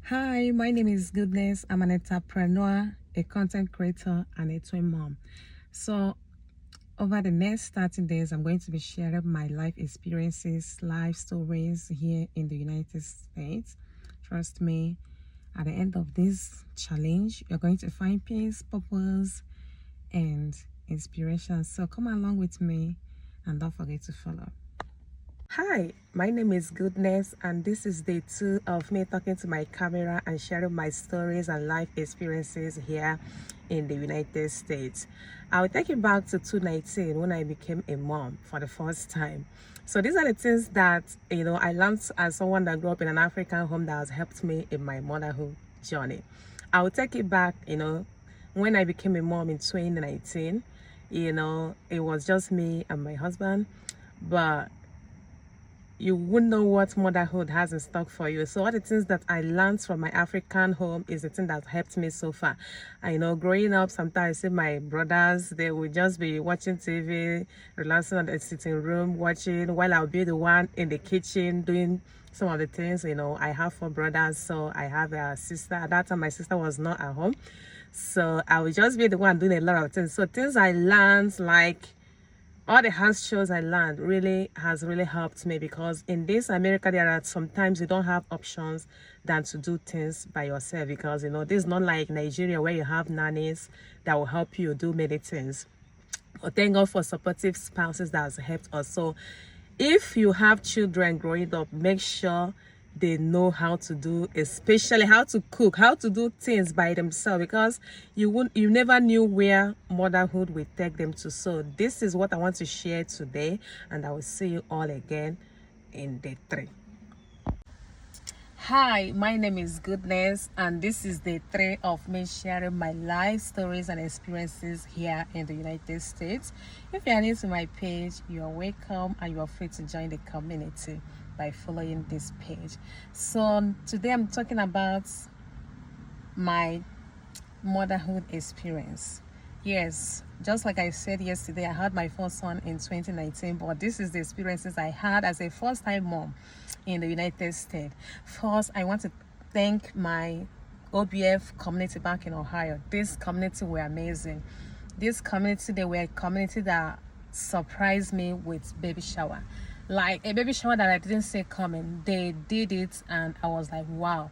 Hi, my name is Goodness. I'm an entrepreneur, a content creator, and a twin mom. So, over the next 30 days, I'm going to be sharing my life experiences, life stories here in the United States. Trust me, at the end of this challenge, you're going to find peace, purpose, and inspiration. So, come along with me and don't forget to follow. Hi, my name is Goodness, and this is day 2 of me talking to my camera and sharing my stories and life experiences here in the United States. I'll take you back to 2019 when I became a mom for the first time. So these are the things that I learned as someone that grew up in an African home that has helped me in my motherhood journey. I'll take it back, when I became a mom in 2019. It was just me and my husband, but you wouldn't know what motherhood has in stock for you. So all the things that I learned from my African home is the thing that helped me so far. I know growing up, sometimes I see my brothers, they would just be watching TV, relaxing on the sitting room, watching, while I'll be the one in the kitchen doing some of the things. I have 4 brothers, so I have a sister. At that time, my sister was not at home. So I would just be the one doing a lot of things. So things I learned, like all the house chores I learned, has really helped me, because in this America there are sometimes you don't have options than to do things by yourself, because this is not like Nigeria where you have nannies that will help you do many things. But thank God for supportive spouses that has helped us. So if you have children growing up, make sure they know how to do, especially how to cook, how to do things by themselves, because you never knew where motherhood will take them to. So this is what I want to share today, and I will see you all again in day 3. Hi, my name is Goodness, and this is day 3 of me sharing my life stories and experiences here in the United States. If you are new to my page, you are welcome, and you are free to join the community by following this page. So today I'm talking about my motherhood experience. Yes, just like I said yesterday, I had my first son in 2019, but this is the experiences I had as a first-time mom in the United States. First, I want to thank my OBF community back in Ohio. This community were amazing. This community, they were a community that surprised me with baby shower. Like a baby shower that I didn't see coming. They did it, and I was like, wow.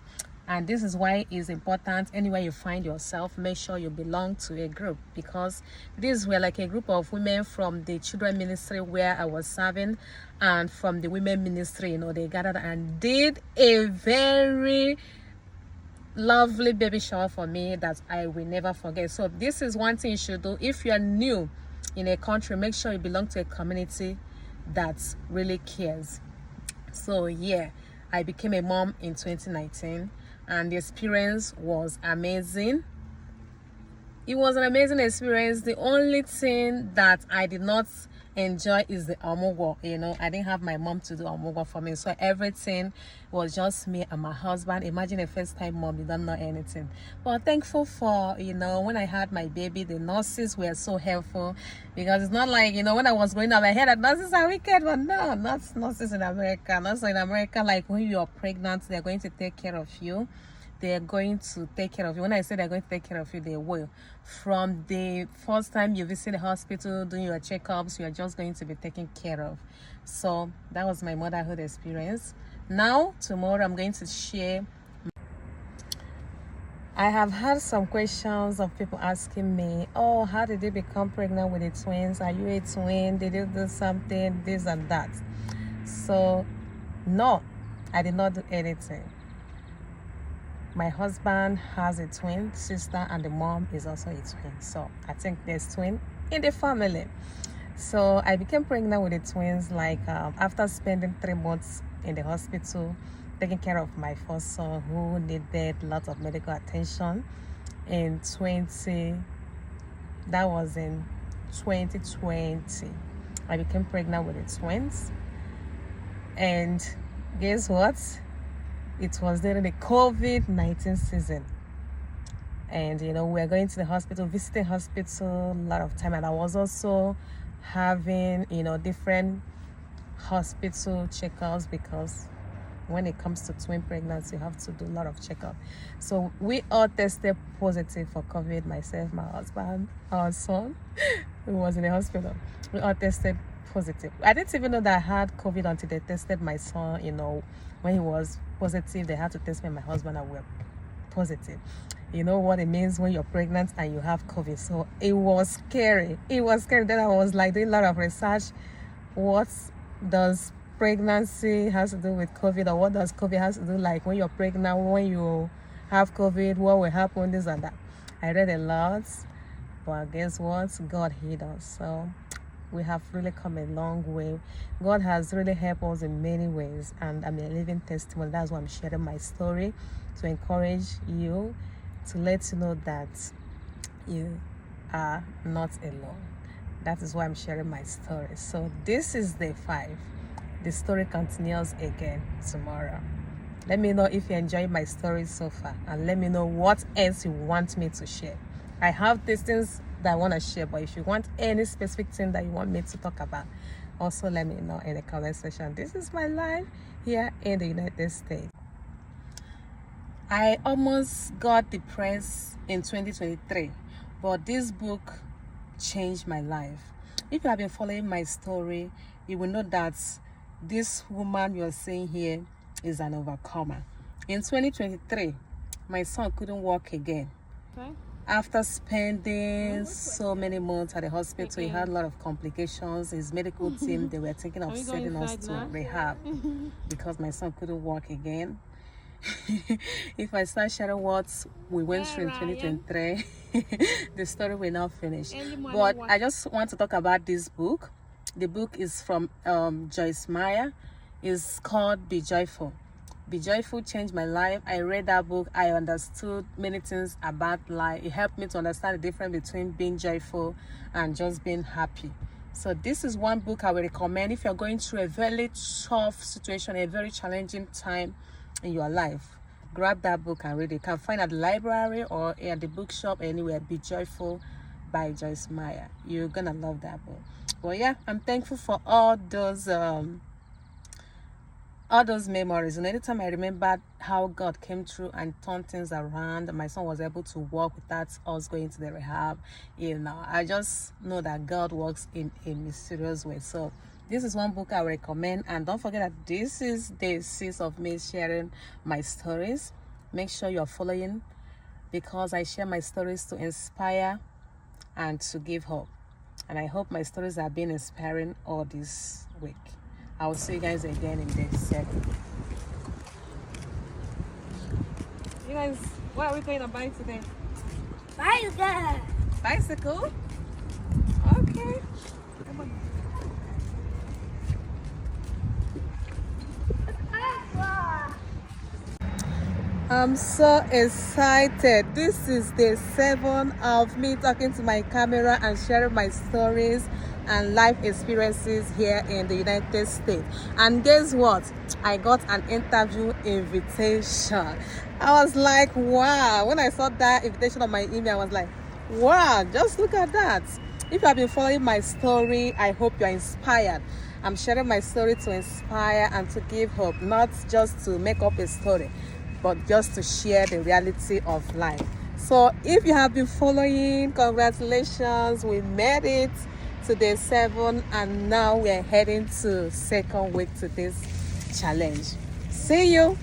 And this is why it's important, anywhere you find yourself, make sure you belong to a group, because these were like a group of women from the children ministry where I was serving, and from the women ministry, they gathered and did a very lovely baby shower for me that I will never forget. So this is one thing you should do. If you're new in a country, make sure you belong to a community that really cares. So yeah, I became a mom in 2019, and the experience was amazing. It was an amazing experience. The only thing that I did not enjoy is the amugo. I didn't have my mom to do amugo for me, so everything was just me and my husband. Imagine a first-time mom, you don't know anything. But thankful for when I had my baby, the nurses were so helpful, because it's not like when I was growing up I heard that nurses are wicked, but no, not nurses in America. Nurses in America, like when you are pregnant, they're going to take care of you. They're going to take care of you. When I say they're going to take care of you, they will. From the first time you visit the hospital, doing your checkups, you are just going to be taken care of. So that was my motherhood experience. Now, tomorrow, I'm going to share. I have had some questions of people asking me, oh, how did you become pregnant with the twins? Are you a twin? Did you do something, this and that? So, no, I did not do anything. My husband has a twin sister, and the mom is also a twin. So I think there's twin in the family. So I became pregnant with the twins after spending 3 months in the hospital taking care of my first son, who needed lots of medical attention. That was in 2020. I became pregnant with the twins. And guess what? It was during the COVID-19 season. And, we were going to the hospital, visiting hospital a lot of time. And I was also having, different hospital checkups, because when it comes to twin pregnancy, you have to do a lot of checkup. So we all tested positive for COVID. Myself, my husband, our son, who was in the hospital. We all tested positive. I didn't even know that I had COVID until they tested my son. When he was positive, they had to test me and my husband, and we were positive. You know what it means when you're pregnant and you have COVID. So it was scary. Then I was like doing a lot of research. What does pregnancy has to do with COVID, or what does COVID has to do, like when you're pregnant, when you have COVID, what will happen, this and that. I read a lot, but guess what? God healed us. So we have really come a long way. God has really helped us in many ways, and I'm a living testimony. That's why I'm sharing my story, to encourage you, to let you know that you are not alone. That is why I'm sharing my story. So this is day 5. The story continues again tomorrow. Let me know if you enjoyed my story so far, and let me know what else you want me to share. I have these things that I want to share, but if you want any specific thing that you want me to talk about, also let me know in the comment section. This is my life here in the United States. I almost got depressed in 2023, but this book changed my life. If you have been following my story, you will know that this woman you're seeing here is an overcomer. In 2023, my son couldn't walk again. Okay. After spending so many months at the hospital, he had a lot of complications. His medical team, they were thinking of sending us to rehab because my son couldn't walk again. If I start sharing what we went through in 2023, the story will not finish. But I just want to talk about this book. The book is from Joyce Meyer. It's called Be Joyful. Be Joyful changed my life. I read that book. I understood many things about life. It helped me to understand the difference between being joyful and just being happy. So this is one book I would recommend if you're going through a very tough situation, a very challenging time in your life. Grab that book and read it. You can find it at the library or at the bookshop, anywhere. Be Joyful by Joyce Meyer. You're gonna love that book. Well, yeah, I'm thankful for all those memories. And anytime I remember how God came through and turned things around, my son was able to walk without us going to the rehab, I just know that God works in a mysterious way. So this is one book I recommend. And don't forget that this is day 6 of me sharing my stories. Make sure you're following, because I share my stories to inspire and to give hope. And I hope my stories have been inspiring all this week. I will see you guys again in day 7. You guys, what are we going to buy today? Bicycle. Bicycle? Okay. Come on. I'm so excited. This is day 7 of me talking to my camera and sharing my stories and life experiences here in the United States. And guess what? I got an interview invitation. I was like, wow. When I saw that invitation on my email, I was like, wow, just look at that. If you have been following my story, I hope you're inspired. I'm sharing my story to inspire and to give hope, not just to make up a story, but just to share the reality of life. So if you have been following, congratulations, we made it to day 7, and now we're heading to 2nd week to this challenge. See you.